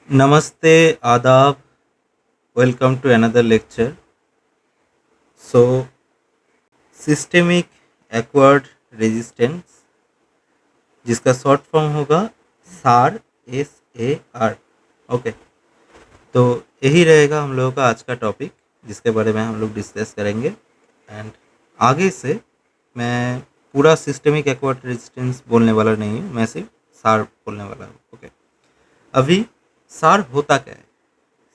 नमस्ते, आदाब, welcome to another lecture. So systemic acquired resistance, जिसका शॉर्ट फॉर्म होगा सार, SAR। ओके, तो यही रहेगा हम लोगों का आज का टॉपिक, जिसके बारे में हम लोग डिस्कस करेंगे। एंड आगे से मैं पूरा सिस्टेमिक एक्वायर्ड रेजिस्टेंस बोलने वाला नहीं हूँ, मैं सिर्फ सार बोलने वाला हूँ। ओके, अभी सार होता क्या है?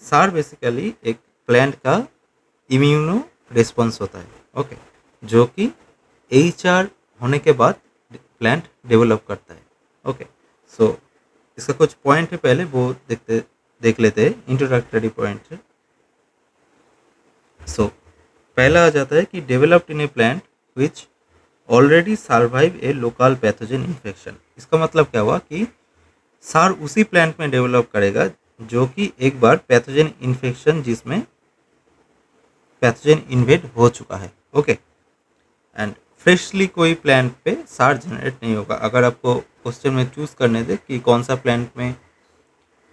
सार बेसिकली एक प्लांट का इम्यूनो रिस्पॉन्स होता है। ओके, जो कि HR होने के बाद प्लांट डेवलप करता है। ओके, सो इसका कुछ पॉइंट है, पहले वो देख लेते हैं। इंट्रोडक्टरी पॉइंट है। सो पहला आ जाता है कि developed in A plant which already survive A local pathogen infection. इसका मतलब क्या हुआ कि सार उसी प्लांट में डेवलप करेगा जो कि एक बार पैथोजन इन्फेक्शन, जिसमें पैथोजन इन्वेड हो चुका है। ओके, एंड फ्रेशली कोई प्लांट पे सार जनरेट नहीं होगा। अगर आपको क्वेश्चन में चूज करने दे कि कौन सा प्लांट में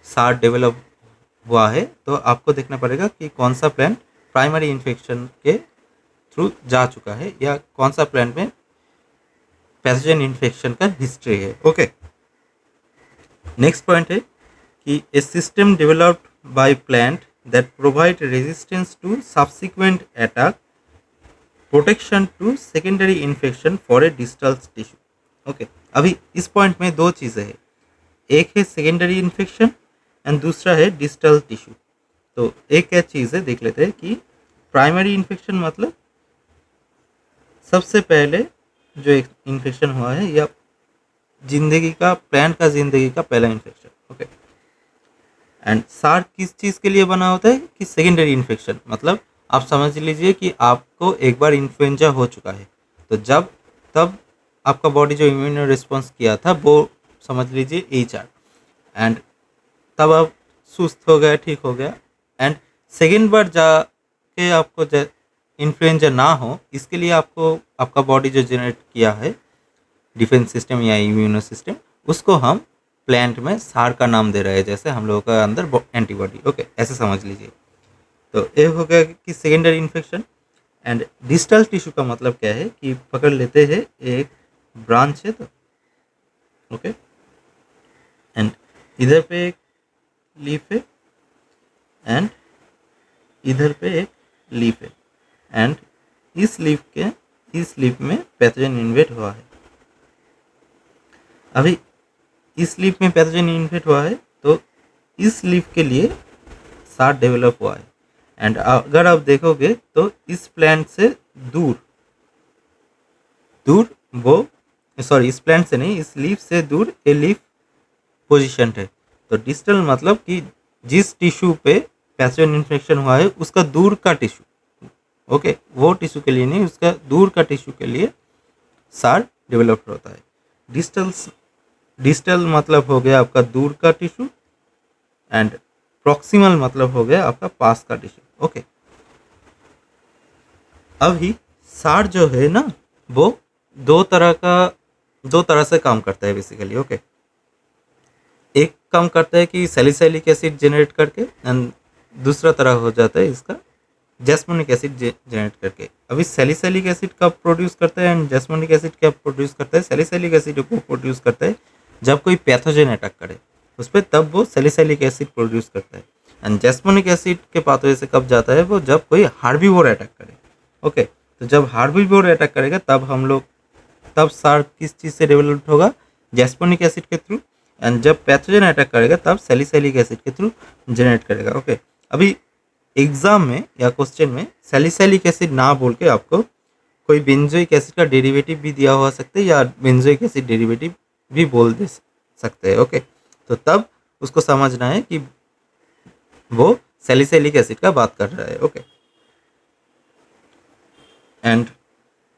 सार डेवलप हुआ है, तो आपको देखना पड़ेगा कि कौन सा प्लांट प्राइमरी इन्फेक्शन के थ्रू जा चुका है या कौन सा प्लांट में पैथोजन इन्फेक्शन का हिस्ट्री है। ओके, नेक्स्ट पॉइंट है कि a system developed by plant that provide resistance to subsequent attack, protection to secondary infection for a distal tissue. Okay, अभी इस पॉइंट में दो चीज़ें हैं, एक है सेकेंडरी इन्फेक्शन एंड दूसरा है डिस्टल टिश्यू। तो एक क्या चीज़ है देख लेते हैं कि प्राइमरी इन्फेक्शन मतलब सबसे पहले जो एक इन्फेक्शन हुआ है या जिंदगी का प्लांट का जिंदगी का पहला इन्फेक्शन। ओके, एंड सार किस चीज़ के लिए बना होता है कि सेकेंडरी इन्फेक्शन मतलब आप समझ लीजिए कि आपको एक बार इन्फ्लुएंजा हो चुका है, तो जब तब आपका बॉडी जो इम्यून रिस्पॉन्स किया था वो समझ लीजिए HR, एंड तब आप सुस्त हो गया, ठीक हो गया, एंड सेकेंड बार जाके आपको इन्फ्लुएंजा ना हो, इसके लिए आपको आपका बॉडी जो जनरेट किया है डिफेंस सिस्टम या इम्यूनो सिस्टम, उसको हम प्लांट में सार का नाम दे रहे हैं, जैसे हम लोगों का अंदर एंटीबॉडी। ओके, ऐसे समझ लीजिए। तो ये हो गया कि secondary infection. And distal tissue का मतलब क्या है कि पकड़ लेते हैं एक ब्रांच है, तो ओके, एंड इधर पे एक लीफ है एंड इधर पे एक लीफ है, एंड इस लीफ में पैथोजन इन्वेट हुआ है। अभी इस लीफ में पैथोजन इन्वेट हुआ है, तो इस लीफ के लिए सार डेवलप हुआ है। एंड अगर आप देखोगे तो इस प्लांट से दूर दूर वो सॉरी इस प्लांट से नहीं, इस लीफ से दूर ए लीफ पोजिशन है। तो डिस्टल मतलब कि जिस टिश्यू पे पैथोजन इन्फेक्शन हुआ है उसका दूर का टिश्यू। ओके, वो टिश्यू के लिए नहीं, उसका दूर का टिश्यू के लिए सार डेवलप होता है। डिस्टल मतलब हो गया आपका दूर का टिश्यू, एंड प्रॉक्सिमल मतलब हो गया आपका पास का टिश्यू। ओके, अभी सार जो है ना, वो दो तरह से काम करता है बेसिकली। ओके, एक काम करता है कि सैलिसाइलिक एसिड जनरेट करके, एंड दूसरा तरह हो जाता है इसका जैस्मोनिक एसिड जनरेट करके। अभी सैलिसाइलिक एसिड कब प्रोड्यूस करता है एंड जैस्मोनिक एसिड कब प्रोड्यूस करता है? सैलिसाइलिक एसिड को प्रोड्यूस करता है जब कोई पैथोजन अटैक करे उस पर, तब वो सैलिसाइलिक एसिड प्रोड्यूस करता है। एंड जैस्मोनिक एसिड के पाथवे से कब जाता है? वो जब कोई हार्बीवोर अटैक करे। ओके, तो जब हार्बीवोर अटैक करेगा तब सार किस चीज़ से डेवलप्ड होगा? जैस्मोनिक एसिड के थ्रू। एंड जब पैथोजन अटैक करेगा तब सैलिसाइलिक एसिड के थ्रू जनरेट करेगा। ओके, अभी एग्जाम में या क्वेश्चन में सैलिसाइलिक एसिड ना बोल के आपको कोई बेंजोइक एसिड का डेरिवेटिव भी दिया हुआ सकते हैं या बेंजोइक एसिड डेरिवेटिव भी बोल दे सकते हैं। ओके, तो तब उसको समझना है कि वो सैलिसाइलिक एसिड का बात कर रहा है। ओके, एंड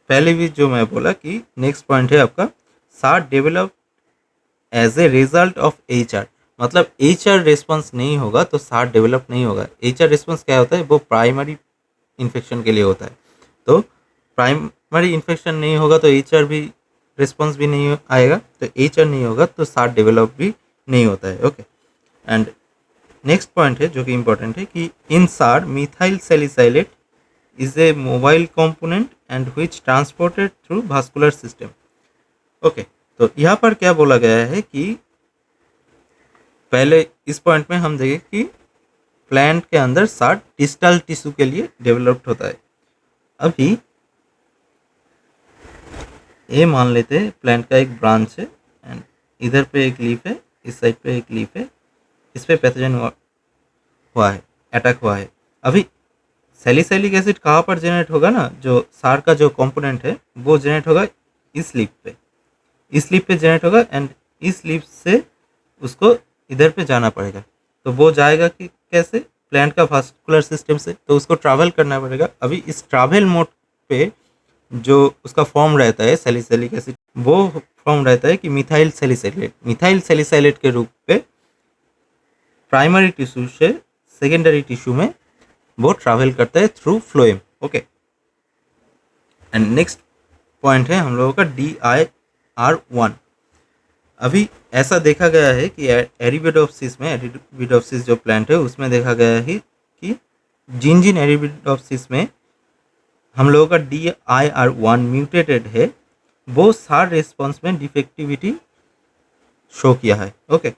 पहले भी जो मैं बोला कि नेक्स्ट पॉइंट है आपका SAR develop as a result of HR, मतलब HR रिस्पॉन्स नहीं होगा तो सार डेवलप नहीं होगा। HR रिस्पॉन्स क्या होता है? वो प्राइमरी इन्फेक्शन के लिए होता है। तो प्राइमरी इन्फेक्शन नहीं होगा तो HR भी रिस्पॉन्स भी नहीं आएगा, तो HR नहीं होगा तो सार डेवलप भी नहीं होता है। ओके, एंड नेक्स्ट पॉइंट है जो कि इम्पोर्टेंट है कि इन सार methyl salicylate is a mobile component and which transported through vascular system. Okay, तो यहाँ पर क्या बोला गया है कि पहले इस पॉइंट में हम देखें कि प्लांट के अंदर सार डिस्टल टिश्यू के लिए डेवलप्ड होता है। अभी ये मान लेते हैं प्लांट का एक ब्रांच है एंड इधर पे एक लीफ है, इस साइड पे एक लीफ है, इस पे पैथोजन हुआ है, अटैक हुआ है। अभी सैलिसाइलिक एसिड कहाँ पर जनरेट होगा ना, जो सार का जो कंपोनेंट है वो जनरेट होगा इस लीफ पे, इस लीफ पे जनरेट होगा एंड इस लीफ से उसको इधर पे जाना पड़ेगा। तो वो जाएगा कि कैसे, प्लांट का वास्कुलर सिस्टम से, तो उसको ट्रैवल करना पड़ेगा। अभी इस ट्रैवल मोड पे जो उसका फॉर्म रहता है सैलिसाइलिक एसिड, वो फॉर्म रहता है कि मिथाइल सैलिसाइलेट, मिथाइल सैलिसाइलेट के रूप पे प्राइमरी टिश्यू से सेकेंडरी टिश्यू में वो ट्रैवल करता है through phloem. Okay, and next point है हम लोगों का DIR1। अभी ऐसा देखा गया है कि एरिबिडोप्सिस में, एरिबिडोप्सिस जो प्लांट है उसमें देखा गया है कि जिन एरिबिडोप्सिस में हम लोगों का DIR1 म्यूटेटेड है, वो सार रिस्पॉन्स में डिफेक्टिविटी शो किया है। ओके,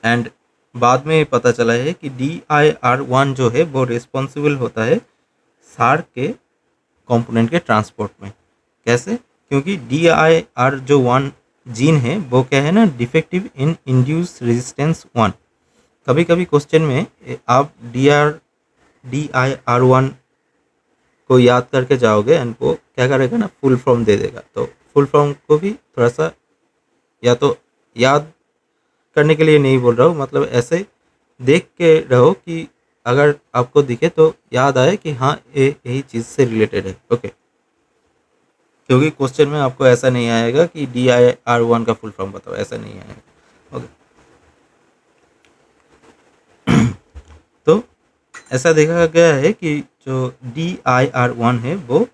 एंड बाद में पता चला है कि DIR1 जो है वो रिस्पॉन्सिबल होता है सार के कंपोनेंट के ट्रांसपोर्ट में। कैसे? क्योंकि DIR जो 1 जीन है वो क्या है ना, डिफेक्टिव इन इंड्यूस रेजिस्टेंस 1। कभी कभी क्वेश्चन में आप DIR1 को याद करके जाओगे एंड वो क्या करेगा ना, फुल फॉर्म दे देगा। तो फुल फॉर्म को भी थोड़ा सा या तो याद करने के लिए नहीं बोल रहा हूँ, मतलब ऐसे देख के रहो कि अगर आपको दिखे तो याद आए कि हाँ ये यही चीज़ से रिलेटेड है। ओके, क्योंकि क्वेश्चन में आपको ऐसा नहीं आएगा कि DIR1 का फुल फॉर्म बताओ, ऐसा नहीं आएगा। ओके, तो ऐसा देखा गया है कि जो DIR1 है वो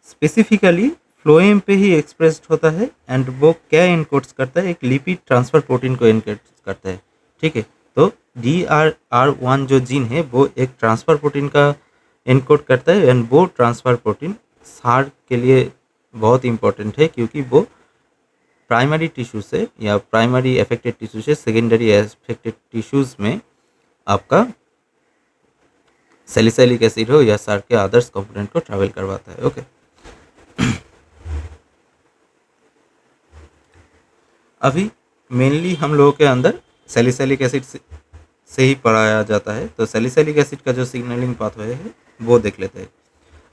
स्पेसिफिकली फ्लोएम पे ही एक्सप्रेस्ड होता है एंड वो क्या इनकोड्स करता है, एक लिपिड ट्रांसफर प्रोटीन को इनकोड्स करता है। ठीक है, तो DIR1 जो जीन है वो एक ट्रांसफर प्रोटीन का इनकोड करता है एंड वो ट्रांसफर प्रोटीन सार के लिए बहुत इंपॉर्टेंट है, क्योंकि वो प्राइमरी टिश्यू से या प्राइमरी अफेक्टेड टिश्यू से सेकेंडरी अफेक्टेड टिश्यूज़ में आपका सैलिसाइलिक एसिड हो या सार के अदर्स कंपोनेंट को ट्रैवल करवाता है। ओके, अभी मेनली हम लोगों के अंदर सैलिसाइलिक एसिड से ही पढ़ाया जाता है, तो सैलिसाइलिक एसिड का जो सिग्नलिंग पाथवे है वो देख लेते हैं।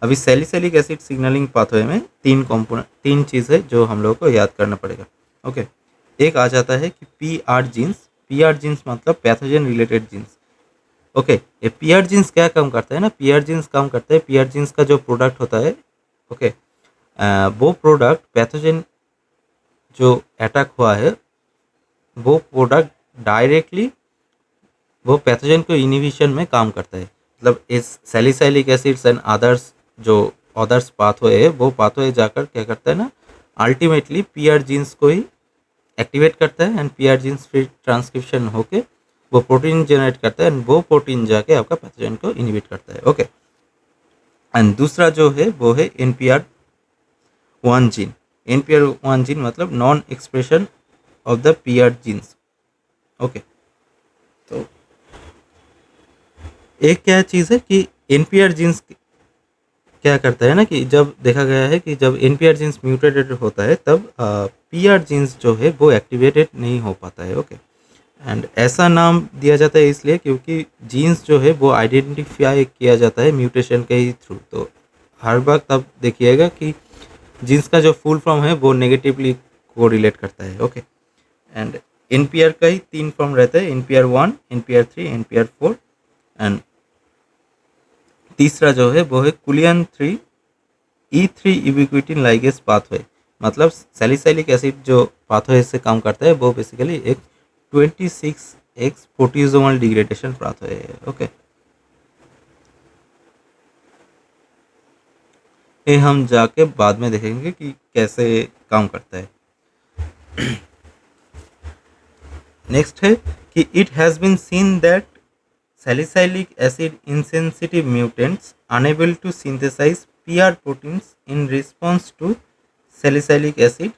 अभी सैलिसाइलिक एसिड सिग्नलिंग पाथवे में तीन चीज़ है जो हम लोगों को याद करना पड़ेगा। ओके, एक आ जाता है कि PR जीन्स। PR जीन्स मतलब पैथोजन रिलेटेड जीन्स। ओके, ये PR जीन्स क्या काम करता है ना, PR जीन्स काम करता है, PR जीन्स का जो प्रोडक्ट होता है, ओके, वो प्रोडक्ट पैथोजन जो अटैक हुआ है वो प्रोडक्ट डायरेक्टली वो पैथोजन को इनिबिशन में काम करता है। मतलब इस सैलिसाइलिक एसिड्स एंड अदर्स जो अदर्स पाथवे है वो पाथवे जाकर क्या करता है ना, अल्टीमेटली PR जीन्स को ही एक्टिवेट करता है एंड PR जीन्स फिर ट्रांसक्रिप्शन होके वो प्रोटीन जनरेट करता है एंड वो प्रोटीन जाके आपका पैथोजन को इनिबिट करता है। ओके, एंड दूसरा जो है वो है NPR1 जीन। NPR1 जीन मतलब non expression of the PR genes. Okay, तो एक क्या चीज़ है कि NPR जीन्स क्या करता है ना, कि जब देखा गया है कि जब NPR जीन्स म्यूटेटेड होता है तब PR जीन्स जो है वो एक्टिवेटेड नहीं हो पाता है। ओके, एंड ऐसा नाम दिया जाता है इसलिए क्योंकि जीन्स जो है वो आइडेंटिफाई किया जाता है म्यूटेशन के ही थ्रू। तो हर वक्त आप देखिएगा कि जीन्स का जो फुल फॉर्म है वो नेगेटिवली कोरिलेट करता है। ओके, एंड NPR का ही 3 फॉर्म रहता है, NPR1, NPR3, NPR4 एंड तीसरा जो है वो है कुलियन 3 E3 यूबिक्विटिन लाइगेज पाथवे। मतलब सैलिसाइलिक एसिड जो पाथवे से काम करता है वो बेसिकली एक 26X प्रोटियोसोमल डिग्रेडेशन पाथवे है। ओके, ये हम जाके बाद में देखेंगे कि कैसे काम करता है। नेक्स्ट है कि it has been seen that salicylic acid insensitive mutants unable to synthesize PR proteins in response to salicylic acid।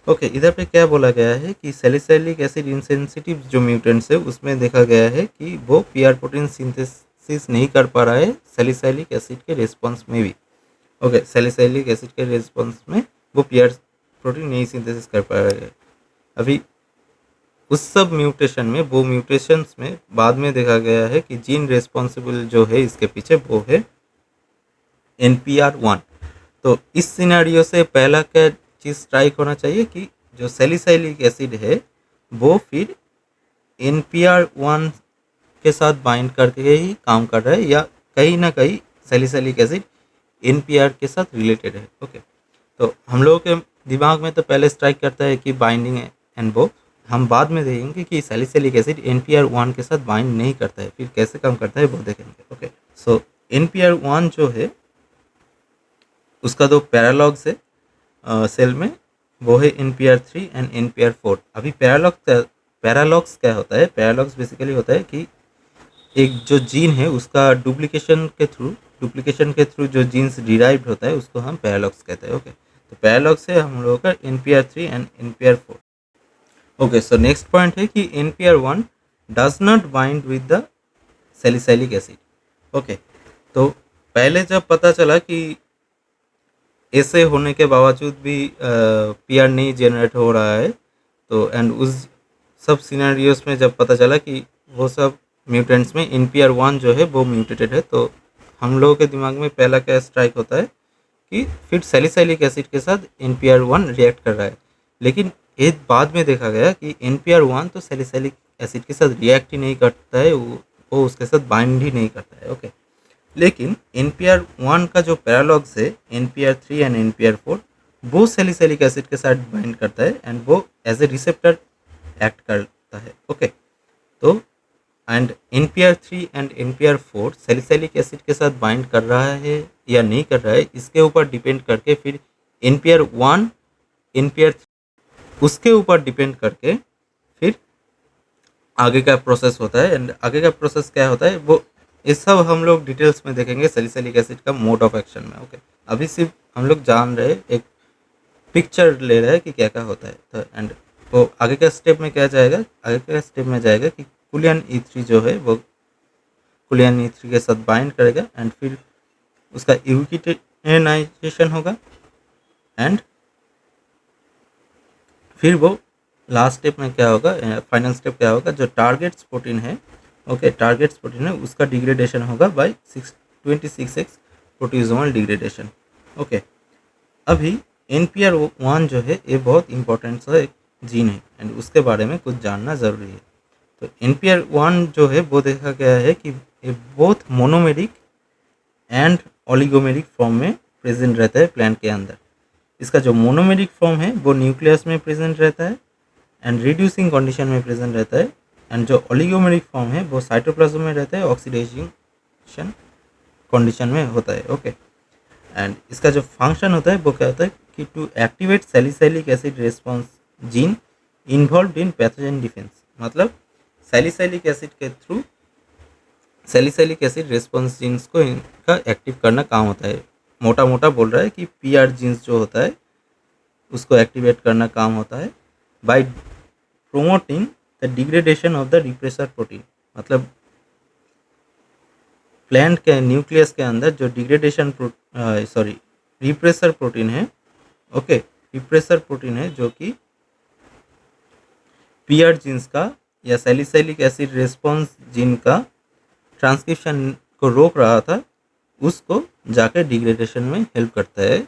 Okay इधर पे क्या बोला गया है कि salicylic acid insensitive जो म्यूटेंट्स है उसमें देखा गया है कि वो PR प्रोटीन सिंथेसिस नहीं कर पा रहा है salicylic एसिड के रिस्पॉन्स में भी। ओके salicylic एसिड के रिस्पॉन्स में वो PR प्रोटीन नहीं सिंथेसिस कर पा रहा है। अभी उस सब म्यूटेशन में वो म्यूटेशंस में बाद में देखा गया है कि जीन रेस्पॉन्सिबल जो है इसके पीछे वो है NPR1। तो इस सिनेरियो से पहला क्या चीज़ स्ट्राइक होना चाहिए कि जो सैलिसाइलिक एसिड है वो फिर NPR1 के साथ बाइंड करके ही काम कर रहा है या कहीं ना कहीं सैलिसाइलिक एसिड NPR के साथ रिलेटेड है। ओके तो हम लोगों के दिमाग में तो पहले स्ट्राइक करता है कि बाइंडिंग एंड वो हम बाद में देखेंगे कि सैलिसिलिक एसिड NPR1 के साथ बाइंड नहीं करता है, फिर कैसे काम करता है वो देखेंगे। ओके सो NPR1 जो है उसका दो पैरालॉग्स है सेल में, वो है NPR3 एंड NPR4। अभी पैरालॉग्स क्या होता है? पैरालॉग्स बेसिकली होता है कि एक जो जीन है उसका डुप्लीकेशन के थ्रू जो जीन्स डिराइव्ड होता है उसको हम पैरालॉग्स कहते हैं। ओके तो पैरालॉग्स है हम लोगों का NPR3 and NPR4। Okay so next point है कि NPR1 does not bind with the salicylic acid. Okay तो पहले जब पता चला कि ऐसे होने के बावजूद भी PR नहीं जनरेट हो रहा है तो एंड उस सब सिनेरियोस में जब पता चला कि वो सब म्यूटेंट्स में NPR1 जो है वो म्यूटेटेड है तो हम लोगों के दिमाग में पहला क्या स्ट्राइक होता है कि फिर सैलिसाइलिक एसिड के साथ NPR1 रिएक्ट कर रहा है। लेकिन एक बाद में देखा गया कि NPR1 तो सैलिसाइलिक एसिड के साथ रिएक्ट ही नहीं करता है, वो उसके साथ बाइंड ही नहीं करता है। ओके लेकिन NPR1 का जो पैरालॉग्स है NPR3 एंड NPR4 वो सैलिसाइलिक एसिड के साथ बाइंड करता है एंड वो एज ए रिसेप्टर एक्ट करता है। ओके तो and NPR3 and NPR4 salicylic acid के साथ बाइंड कर रहा है या नहीं कर रहा है इसके ऊपर डिपेंड करके फिर NPR1 NPR3 उसके ऊपर डिपेंड करके फिर आगे का प्रोसेस होता है। एंड आगे का प्रोसेस क्या होता है वो इस सब हम लोग डिटेल्स में देखेंगे सैलिसाइलिक एसिड का मोड ऑफ एक्शन में। ओके अभी सिर्फ हम लोग जान रहे एक पिक्चर ले रहे हैं कि क्या क्या होता है। तो एंड वो आगे का स्टेप में क्या जाएगा, आगे का स्टेप में जाएगा कि कुलियन E3 जो है वो कुलियन E3 के साथ बाइंड करेगा एंड फिर उसका यूबिक्विटाइजेशन होगा एंड फिर वो लास्ट स्टेप में क्या होगा, फाइनल स्टेप क्या होगा, जो टारगेट्स प्रोटीन है ओके टारगेट्स प्रोटीन है उसका डिग्रेडेशन होगा bye 26x proteasomal degradation. Okay अभी NPR1 जो है ये बहुत इंपॉर्टेंट सा एक जीन है एंड उसके बारे में कुछ जानना ज़रूरी है। तो NPR1 जो है वो देखा गया है कि ये both monomeric and oligomeric form में प्रेजेंट रहता है प्लांट के अंदर। इसका जो मोनोमेरिक फॉर्म है वो न्यूक्लियस में प्रेजेंट रहता है एंड रिड्यूसिंग कंडीशन में प्रेजेंट रहता है एंड जो ओलिगोमेरिक फॉर्म है वो साइटोप्लाज्म में रहता है, ऑक्सीडेशन कंडीशन में होता है। ओके एंड इसका जो फंक्शन होता है वो क्या होता है कि to activate salicylic acid response gene involve in pathogen defence. मतलब सैलिसाइलिक एसिड के through salicylic acid response genes को इनका एक्टिव करना काम होता है। मोटा मोटा बोल रहा है कि PR जीन्स जो होता है उसको एक्टिवेट करना काम होता है by promoting the degradation of the repressor protein. मतलब प्लांट के न्यूक्लियस के अंदर जो डिग्रेडेशन रिप्रेसर प्रोटीन है ओके रिप्रेसर प्रोटीन है जो कि PR जीन्स का या सैलिसाइलिक एसिड रिस्पॉन्स जीन का ट्रांसक्रिप्शन को रोक रहा था उसको जाके डिग्रेडेशन में हेल्प करता है।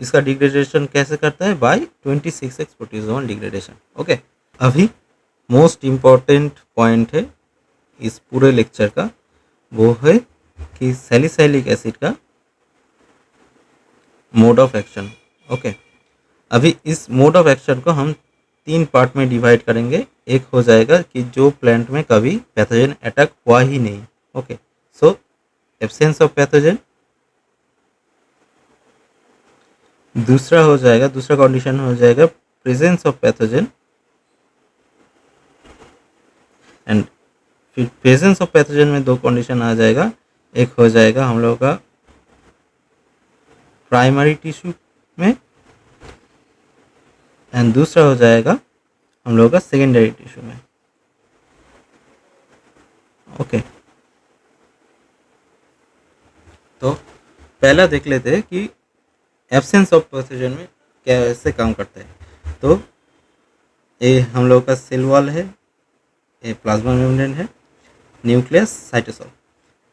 इसका डिग्रेडेशन कैसे करता है? By 26x proteasomal degradation. Okay अभी मोस्ट इम्पॉर्टेंट पॉइंट है इस पूरे लेक्चर का वो है कि सैलिसाइलिक एसिड का मोड ऑफ एक्शन। ओके अभी इस मोड ऑफ एक्शन को हम 3 पार्ट में डिवाइड करेंगे। एक हो जाएगा कि जो प्लांट में कभी पैथोजन अटैक हुआ ही नहीं। Okay so absence of pathogen. दूसरा हो जाएगा, दूसरा कंडीशन हो जाएगा प्रेजेंस ऑफ पैथोजन। एंड फिर प्रेजेंस ऑफ पैथोजन में दो कंडीशन आ जाएगा, एक हो जाएगा हम लोगों का प्राइमरी टिश्यू में एंड दूसरा हो जाएगा हम लोगों का सेकेंडरी टिश्यू में। ओके, तो पहला देख लेते हैं कि एब्सेंस ऑफ पैथोजन में कैसे काम करता है। तो ये हम लोगों का सेल वॉल है, ये प्लाज्मा मेम्ब्रेन है, न्यूक्लियस, साइटोसोल।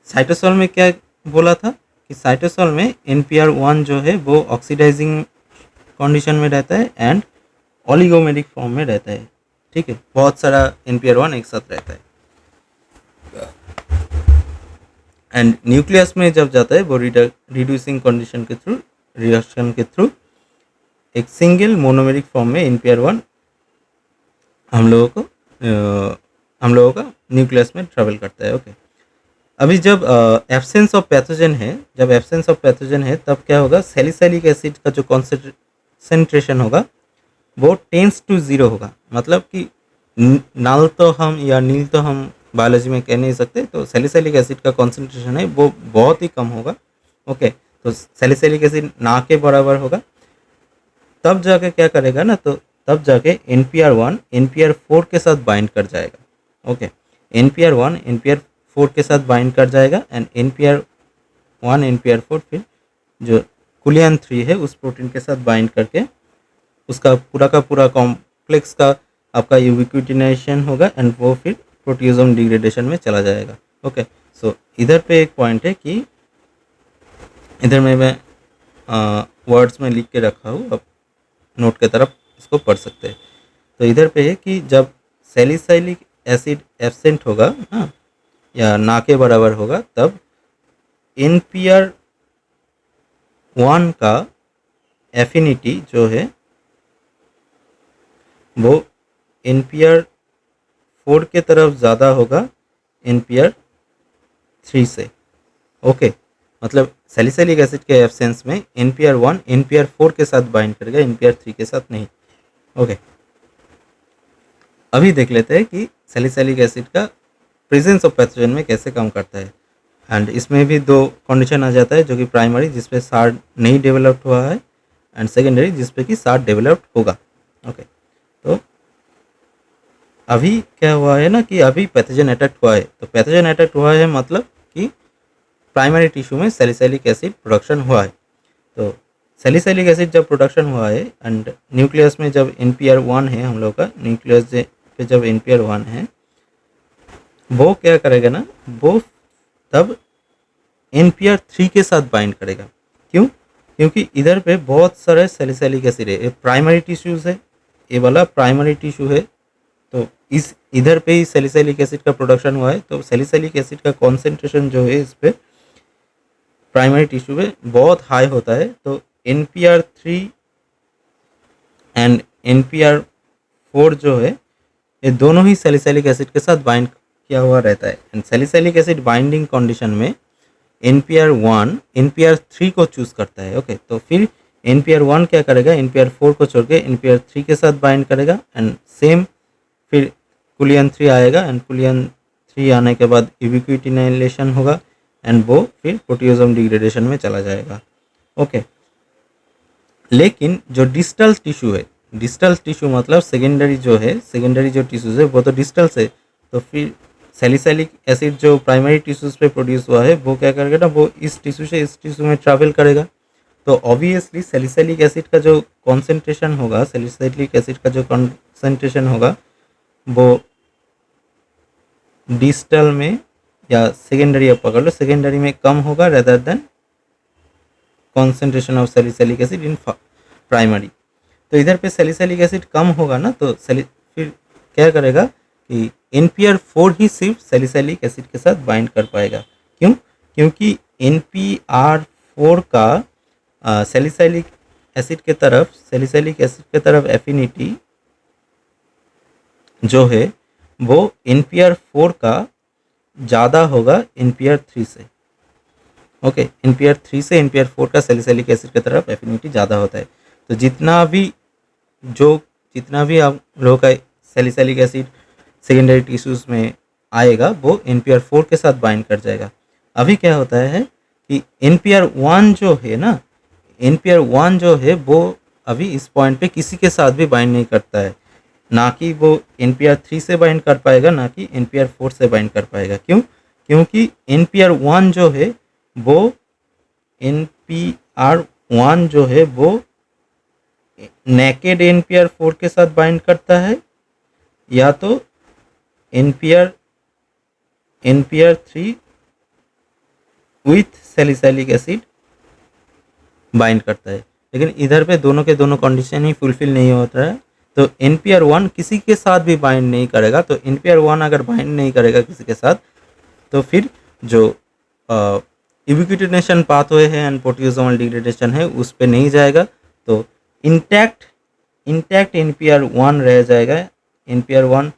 साइटोसोल में क्या बोला था कि साइटोसोल में NPR1 जो है वो ऑक्सीडाइजिंग कंडीशन में रहता है एंड ओलिगोमेरिक फॉर्म में रहता है। ठीक है, बहुत सारा NPR1 एक साथ रहता है। एंड न्यूक्लियस में जब जाता है वो रिड्यूसिंग कंडीशन के थ्रू, रिएक्शन के थ्रू एक सिंगल मोनोमेरिक फॉर्म में NPR1 हम लोगों का न्यूक्लियस में ट्रेवल करता है। ओके, अभी जब एब्सेंस ऑफ पैथोजन है, तब क्या होगा, सैलिसाइलिक एसिड का जो कॉन्सेंट्रेशन होगा वो टेंस टू 0 होगा। मतलब कि नाल तो हम या नील तो हम बायोलॉजी में कह नहीं सकते, तो सैलिसाइलिक एसिड का कॉन्सेंट्रेशन है वो बहुत ही कम होगा। ओके, तो सैलिसाइलिक एसिड ना के बराबर होगा, तब जाके क्या करेगा ना, तो तब जाके NPR1 NPR4 के साथ बाइंड कर जाएगा। ओके, NPR1 NPR4 के साथ बाइंड कर जाएगा एंड NPR1 NPR4 फिर जो कुलियन 3 है उस प्रोटीन के साथ बाइंड करके उसका पूरा का पूरा कॉम्प्लेक्स का आपका यूबिक्विटिनेशन होगा एंड वो फिर प्रोटियोसोम डिग्रेडेशन में चला जाएगा। ओके, सो इधर पे एक पॉइंट है कि इधर में मैं वर्ड्स में लिख के रखा हूँ, अब नोट के तरफ इसको पढ़ सकते हैं। तो इधर पे है कि जब सैलिसाइलिक एसिड एब्सेंट होगा हाँ या ना के बराबर होगा, तब NPR1 का एफिनिटी जो है वो NPR4 के तरफ ज़्यादा होगा NPR3 से। ओके, मतलब सैलिसाइलिक एसिड के एब्सेंस में NPR1 NPR4 के साथ बाइंड करेगा, NPR3 के साथ नहीं। ओके, अभी देख लेते हैं कि सैलिसाइलिक एसिड का प्रेजेंस ऑफ पैथोजन में कैसे काम करता है। एंड इसमें भी दो कंडीशन आ जाता है, जो कि प्राइमरी जिसपे सार नहीं डेवलप्ड हुआ है एंड सेकेंडरी जिसपे कि सार डेवलप्ड होगा। ओके, तो अभी क्या हुआ है ना कि अभी पैथोजन अटैक हुआ है, तो पैथोजन अटैक हुआ है मतलब कि प्राइमरी टिश्यू में सैलिसाइलिक एसिड प्रोडक्शन हुआ है। तो सैलिसाइलिक एसिड जब प्रोडक्शन हुआ है एंड न्यूक्लियस में जब NPR1 है, हम लोग का न्यूक्लियस पे जब NPR1 है, वो क्या करेगा ना, वो तब NPR3 के साथ बाइंड करेगा। क्यों? क्योंकि इधर पे बहुत सारे सैलिसाइलिक एसिड है, ये प्राइमरी टिश्यूज है, ये वाला प्राइमरी टिश्यू है, तो इस इधर पे ही सैलिसाइलिक एसिड का प्रोडक्शन हुआ है। तो सैलिसाइलिक एसिड का कॉन्सेंट्रेशन जो है इस पे प्राइमरी टिश्यू में बहुत हाई होता है। तो NPR3 एंड NPR4 जो है ये दोनों ही सैलिसाइलिक एसिड के साथ बाइंड किया हुआ रहता है and salicylic acid binding condition में NPR1 NPR3 को चूज करता है। ओके, तो फिर NPR1 क्या करेगा, NPR4 को छोड़ के NPR3 के साथ बाइंड करेगा एंड सेम फिर कुलियन 3 आएगा एंड कुलियन 3 आने के बाद यूबिक्विटिनेशन होगा एंड वो फिर प्रोटियोसोम डिग्रेडेशन में चला जाएगा। ओके, लेकिन जो डिस्टल टिश्यू है, डिस्टल टिश्यू मतलब सेकेंडरी जो टिश्यूज है वो तो डिस्टल से, तो फिर सैलिसाइलिक एसिड जो प्राइमरी टिश्यूज पे प्रोड्यूस हुआ है वो क्या करेगा ना, वो इस टिश्यू से इस टिश्यू में ट्रैवल करेगा। तो ऑब्वियसली सैलिसाइलिक एसिड का जो कॉन्सेंट्रेशन होगा, वो डिस्टल में या सेकेंडरी आप पकड़ लो, सेकेंडरी में कम होगा rather than concentration of salicylic acid in primary. तो इधर पे सैलिसाइलिक एसिड कम होगा ना, तो फिर क्या करेगा कि NPR4 ही सिर्फ सैलिसाइलिक एसिड के साथ बाइंड कर पाएगा। क्यों? क्योंकि NPR4 का सैलिसाइलिक एसिड के तरफ एफिनिटी जो है वो NPR4 का ज़्यादा होगा NPR3 से। ओके, NPR3 से NPR4 का सैलिसाइलिक एसिड की तरफ एफिनिटी ज़्यादा होता है। तो जितना भी आप लोगों का सैलिसाइलिक एसिड सेकेंडरी टिश्यूज़ में आएगा वो NPR4 के साथ बाइंड कर जाएगा। अभी क्या होता है कि NPR1 जो है ना, NPR1 जो है वो अभी इस पॉइंट पे किसी के साथ भी बाइंड नहीं करता है, ना कि वो NPR3 से बाइंड कर पाएगा, ना कि NPR4 से बाइंड कर पाएगा। क्यों? क्योंकि NPR1 जो है वो NPR1 जो है वो नेकेड NPR4 के साथ बाइंड करता है, या तो NPR3 with salicylic acid bind करता है। लेकिन इधर पे दोनों के दोनों कंडीशन ही फुलफिल नहीं होता है, तो NPR1 किसी के साथ भी बाइंड नहीं करेगा। तो NPR1 अगर बाइंड नहीं करेगा किसी के साथ, तो फिर जो यूबिक्विटिनेशन पाथवे है एंड प्रोटियोसोमल डिग्रेडेशन है उस पर नहीं जाएगा। तो इंटैक्ट NPR1 रह जाएगा, NPR1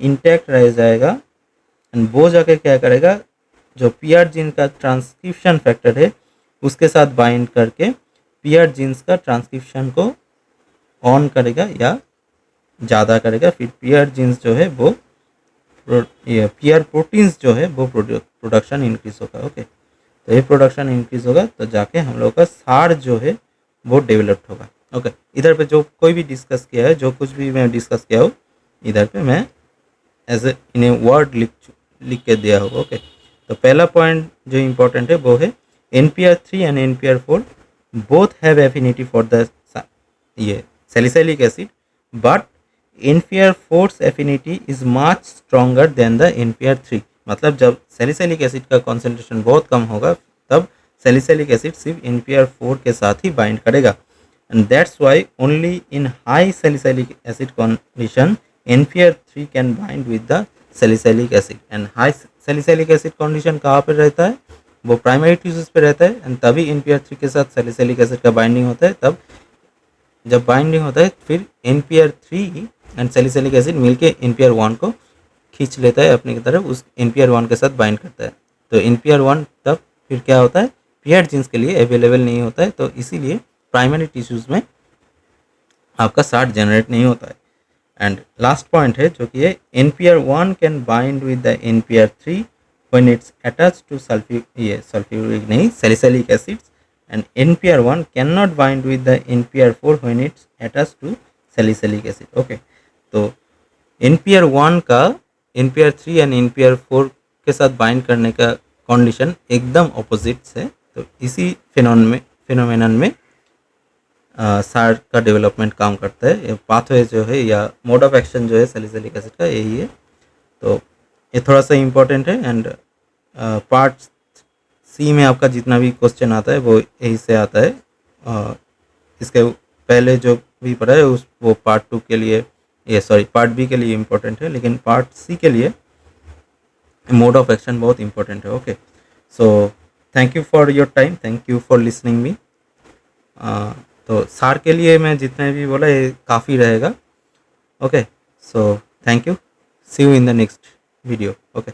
इंटैक्ट रह जाएगा, एंड वो जाके क्या करेगा, जो PR जीन का ट्रांसक्रिप्शन फैक्टर है उसके साथ बाइंड करके PR जीन्स का ट्रांसक्रिप्शन को ऑन करेगा या ज़्यादा करेगा। फिर PR जीन्स जो है वो ये PR प्रोटीन्स जो है वो प्रोडक्शन इंक्रीज होगा। ओके, तो ये प्रोडक्शन इंक्रीज होगा तो जाके हम लोग का सार जो है वो डेवलप्ड होगा। ओके, इधर पे जो कोई भी डिस्कस किया है, जो कुछ भी मैं डिस्कस किया हूँ, इधर पे मैं as a in a word लिख के दिया होगा। ओके, तो पहला पॉइंट जो इम्पोर्टेंट है वो है NPR3 and NPR4 both have affinity for the ये salicylic acid, but NPR4's affinity is much stronger than the NPR3। मतलब जब सैलिसाइलिक एसिड का कॉन्सेंट्रेशन बहुत कम होगा तब सैलिसाइलिक एसिड सिर्फ NPR4 के साथ ही बाइंड करेगा, and that's why only in high salicylic acid condition NPR3 can bind with the salicylic acid. And high salicylic acid condition कहाँ पर रहता है, वो प्राइमरी टिश्यूज पे रहता है, एंड तभी NPR3 के साथ सैलिसाइलिक एसिड का बाइंडिंग होता है। तब जब बाइंडिंग होता है फिर NPR3 एंड सैलिसाइलिक एसिड मिलके NPR1 को खींच लेता है अपने की तरफ, उस NPR1 के साथ बाइंड करता है। तो NPR1 तब फिर क्या होता है, PR जीन्स के लिए अवेलेबल नहीं होता है, तो इसीलिए प्राइमरी टिश्यूज में आपका सार्ट जनरेट नहीं होता है। एंड लास्ट पॉइंट है जो कि है NPR1 can bind with the NPR3 when it's attached to sulfuric नहीं salicylic acids, and NPR1 cannot bind with the NPR4 when it's attached to salicylic acid। Okay, तो NPR1 का NPR3 and NPR4 के साथ bind करने का condition एकदम opposites है। तो इसी फिनोमेनन में सार का डेवलपमेंट काम करता है। पाथवे जो है या मोड ऑफ एक्शन जो है सैलिसाइलिक एसिड का यही है। तो ये थोड़ा सा इम्पोर्टेंट है, एंड पार्ट सी में आपका जितना भी क्वेश्चन आता है वो यही से आता है। इसके पहले जो भी पढ़ा है वो पार्ट 2 के लिए, पार्ट बी के लिए इम्पोर्टेंट है, लेकिन पार्ट सी के लिए मोड ऑफ एक्शन बहुत इम्पोर्टेंट है। Okay, so thank you for your time, thank you for listening me. तो सार के लिए मैं जितने भी बोला ये काफ़ी रहेगा। Okay, so thank you, see you in the next video. Okay.